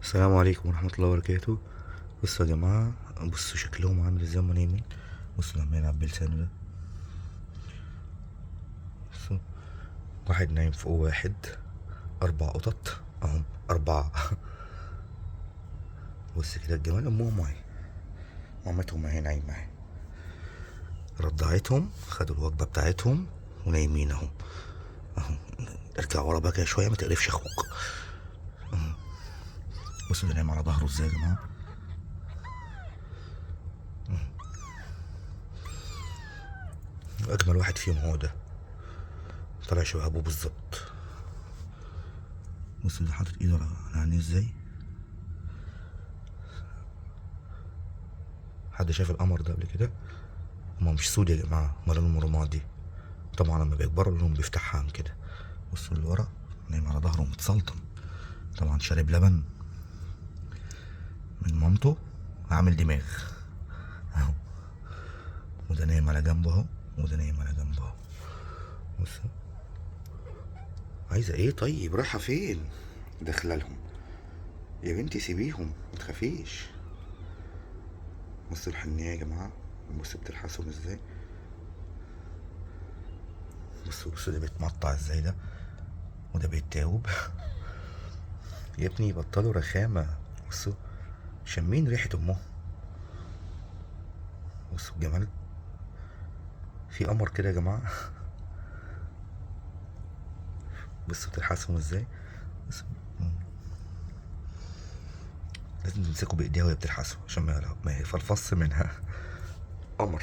السلام عليكم ورحمة الله وبركاته. بصوا يا جماعة، بصوا شكلهم عامل ازاي هما نايمين. بصوا لما يلعب بلسانه ده. بصوا، واحد نايم فوق واحد، 4 قطط اهم 4. بص كده الجمال، امهم اهي، مامتهم اهي نايمة اهي، رضعتهم، خدوا الوجبة بتاعتهم ونايمين اهم. ارجع ورا بقى كده شوية، ما تقرفش اخوك. بصوا ده نايم على ظهره ازاي يا جماعة. اجمل واحد فيهم هو ده، طالع شبه ابوه بالظبط. بص ده حاطط ايده على عينيه ازاي. حد شاف القمر ده قبل كده؟ هما مش سود يا جماعة، هما لونهم رمادي. طبعا لما بيكبروا لونهم بيفتح عن كده. بصوا اللي ورا نايم على ظهره متسلطن، طبعا شارب لبن من مامته، عامل دماغ اهو. وده نايم على جنبه اهو، وده نايم على جنبه اهو. بصوا، عايزة ايه؟ طيب رايحة فين؟ داخلة لهم يا بنتي، سيبيهم متخافيش. بصوا الحنية يا جماعة، بصوا بتلحسهم ازاي. بصوا ده بيتمطع ازاي ده، وده بيتاوب. يا ابني بطلوا رخامة. بصوا شامين ريحة امهم. بصوا الجمال، في قمر كده يا جماعة. بصوا بتلحسهم ازاي. بصوا، لازم تمسكوا بايديها وهي بتلحسوا عشان ما يفلفص منها. قمر.